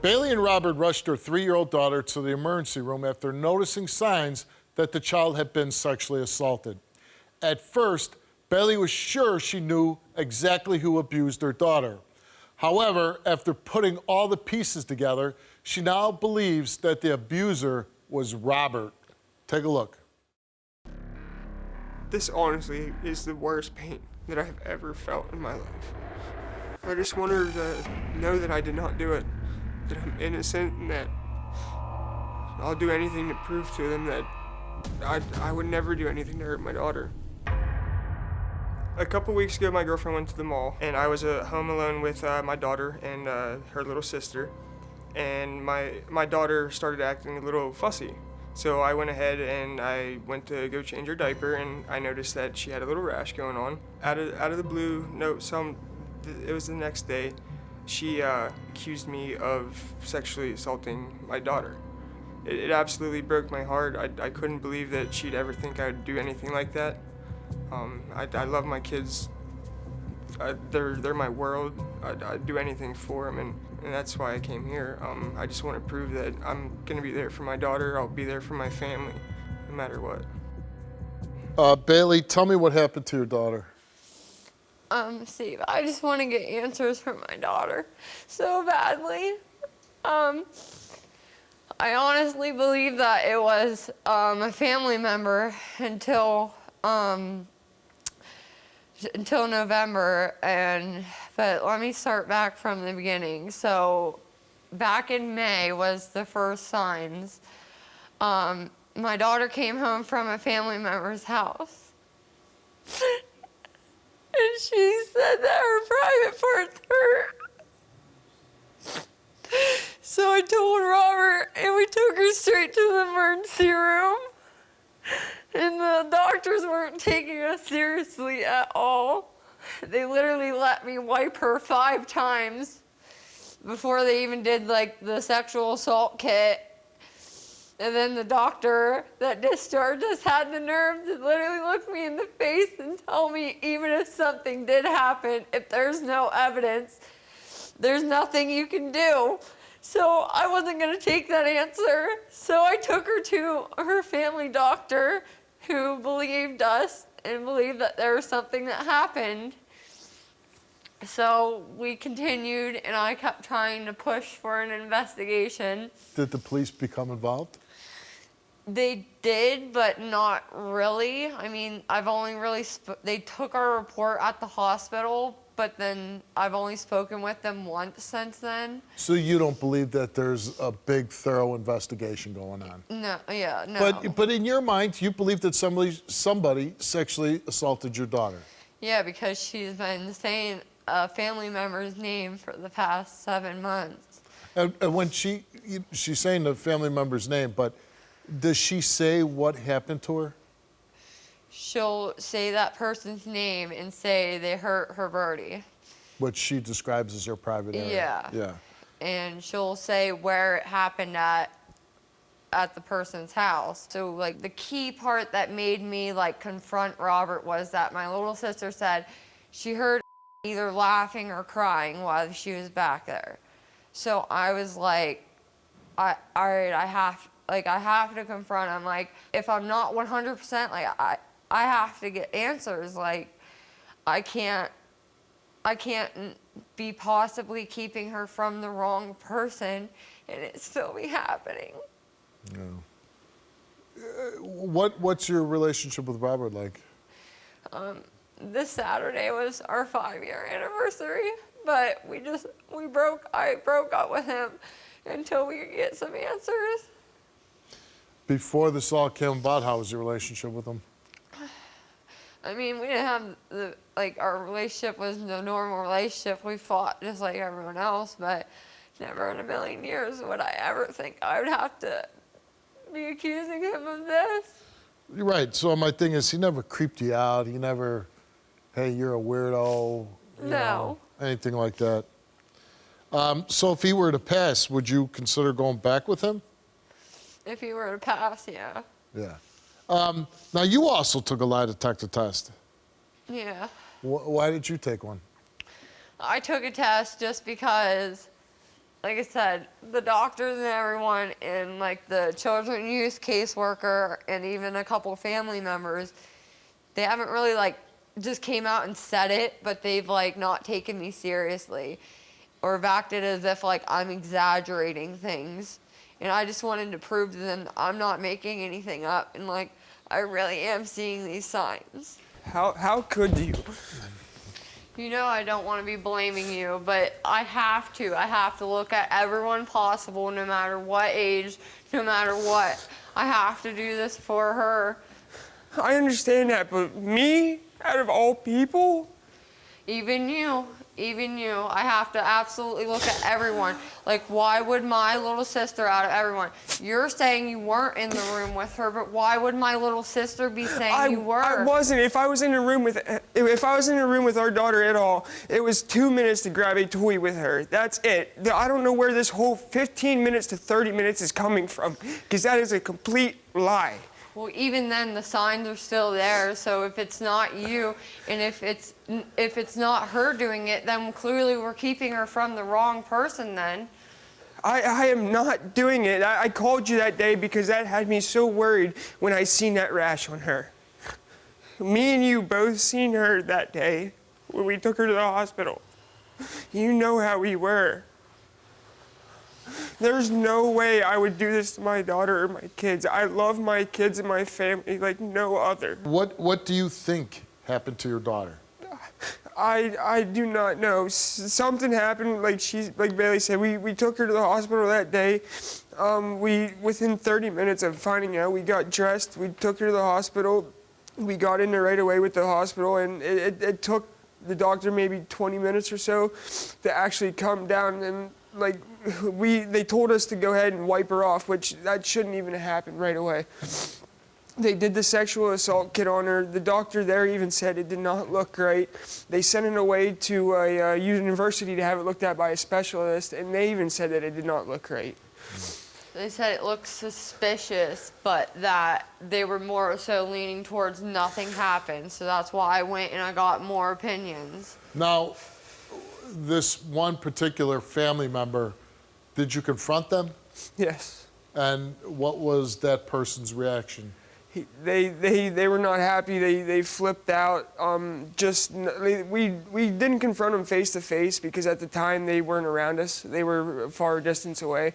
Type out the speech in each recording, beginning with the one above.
Bailey and Robert rushed their 3-year-old daughter to the emergency room after noticing signs that the child had been sexually assaulted. At first, Bailey was sure she knew exactly who abused her daughter. However, after putting all the pieces together, she now believes that the abuser was Robert. Take a look. This honestly is the worst pain that I've ever felt in my life. I just want her to know that I did not do it, that I'm innocent, and that I'll do anything to prove to them that I would never do anything to hurt my daughter. A couple weeks ago, my girlfriend went to the mall, and I was home alone with my daughter and her little sister, and my daughter started acting a little fussy. So I went ahead and I went to go change her diaper, and I noticed that she had a little rash going on. Out of the blue, it was the next day, she accused me of sexually assaulting my daughter. It absolutely broke my heart. I couldn't believe that she'd ever think I'd do anything like that. I love my kids. They're my world. I'd do anything for them, and that's why I came here. I just want to prove that I'm gonna be there for my daughter. I'll be there for my family, no matter what. Bailey, tell me what happened to your daughter. Steve, I just want to get answers from my daughter so badly. I honestly believe that it was a family member until November, but let me start back from the beginning. So back in May was the first signs. My daughter came home from a family member's house. And she said that her private parts hurt. So I told Robert, and we took her straight to the emergency room. And the doctors weren't taking us seriously at all. They literally let me wipe her 5 times before they even did like the sexual assault kit. And then the doctor that discharged us had the nerve to literally look me in the face and tell me, even if something did happen, if there's no evidence, there's nothing you can do. So I wasn't gonna take that answer. So I took her to her family doctor who believed us and believed that there was something that happened. So we continued, and I kept trying to push for an investigation. Did the police become involved? They did, but not really. I mean, I've only really, they took our report at the hospital, but then I've only spoken with them once since then. So you don't believe that there's a big, thorough investigation going on? No, yeah, no. But in your mind, you believe that somebody sexually assaulted your daughter? Yeah, because she's been saying a family member's name for the past 7 months. And when she's saying the family member's name, but does she say what happened to her? She'll say that person's name and say they hurt her birdie. Which she describes as her private area. Yeah. Yeah. And she'll say where it happened at the person's house. So like the key part that made me like confront Robert was that my little sister said she heard either laughing or crying while she was back there. So I was like, all right, I have to confront him. Like, if I'm not 100%, like, I have to get answers. Like, I can't be possibly keeping her from the wrong person and it still be happening. No. What's your relationship with Robert like? This Saturday was our 5-year anniversary, but I broke up with him until we could get some answers. Before this all came about, how was your relationship with him? I mean, we didn't have our relationship was no normal relationship. We fought just like everyone else, but never in a million years would I ever think I would have to be accusing him of this. You're right. So my thing is, he never creeped you out. He never, hey, you're a weirdo. No. Anything like that. So if he were to pass, would you consider going back with him? If he were to pass, yeah. Yeah. Now, you also took a lie detector test. Yeah. Why did you take one? I took a test just because like I said, the doctors and everyone, and like the children youth caseworker, and even a couple family members, they haven't really like just came out and said it, but they've like not taken me seriously, or have acted as if like I'm exaggerating things. And I just wanted to prove to them that I'm not making anything up, and like I really am seeing these signs. How could you? You know I don't want to be blaming you, but I have to. I have to look at everyone possible, no matter what age, no matter what. I have to do this for her. I understand that, but me, out of all people? Even you. I have to absolutely look at everyone. Like, why would my little sister, out of everyone, you're saying you weren't in the room with her, but why would my little sister be saying you were? I wasn't. If I was in a room with our daughter at all, it was 2 minutes to grab a toy with her. That's it. I don't know where this whole 15 minutes to 30 minutes is coming from, because that is a complete lie. Well, even then, the signs are still there. So if it's not you, and if it's not her doing it, then clearly we're keeping her from the wrong person. Then. I am not doing it. I called you that day because that had me so worried when I seen that rash on her. Me and you both seen her that day when we took her to the hospital. You know how we were. There's no way I would do this to my daughter or my kids. I love my kids and my family like no other. What do you think happened to your daughter? I do not know. Something happened, like Bailey said. We took her to the hospital that day. Within 30 minutes of finding out, we got dressed. We took her to the hospital. We got in there right away with the hospital, and it took the doctor maybe 20 minutes or so to actually come down, and like they told us to go ahead and wipe her off, which that shouldn't even happen right away. They did the sexual assault kit on her. The doctor there even said it did not look great. They sent it away to a university to have it looked at by a specialist, and they even said that it did not look great. They said it looked suspicious, but that they were more so leaning towards nothing happened. So that's why I went and I got more opinions. Now, this one particular family member, did you confront them? Yes. And what was that person's reaction? They were not happy. They flipped out. We didn't confront them face to face because at the time they weren't around us. They were a far distance away.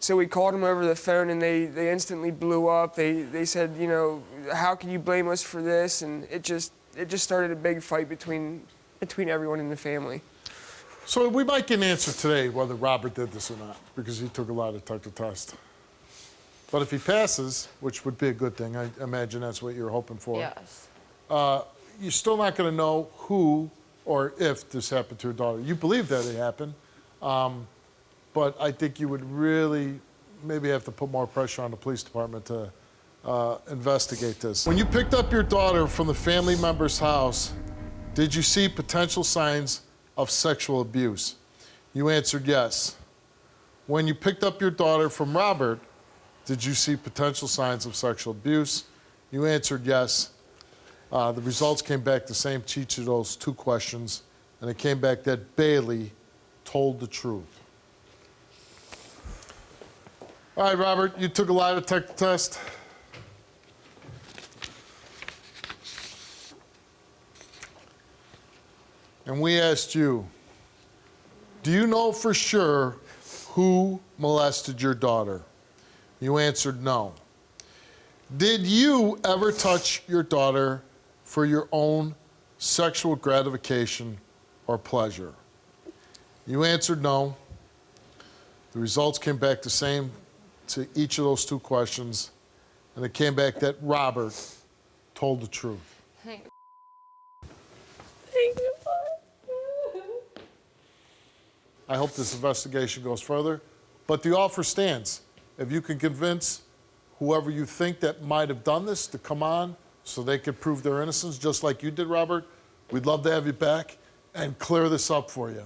So we called them over the phone, and they instantly blew up. They said, you know, how can you blame us for this? And it just started a big fight between everyone in the family. So we might get an answer today whether Robert did this or not, because he took a lie detector test. But if he passes, which would be a good thing, I imagine that's what you're hoping for. Yes. You're still not going to know who or if this happened to your daughter. You believe that it happened, but I think you would really maybe have to put more pressure on the police department to investigate this. When you picked up your daughter from the family member's house, did you see potential signs of sexual abuse? You answered yes. When you picked up your daughter from Robert, did you see potential signs of sexual abuse? You answered yes. The results came back the same to each of those two questions, and it came back that Bailey told the truth. All right, Robert, you took a lie detector test. And we asked you, do you know for sure who molested your daughter? You answered no. Did you ever touch your daughter for your own sexual gratification or pleasure? You answered no. The results came back the same to each of those two questions, and it came back that Robert told the truth. Thank you. I hope this investigation goes further, but the offer stands. If you can convince whoever you think that might have done this to come on so they could prove their innocence, just like you did, Robert, we'd love to have you back and clear this up for you.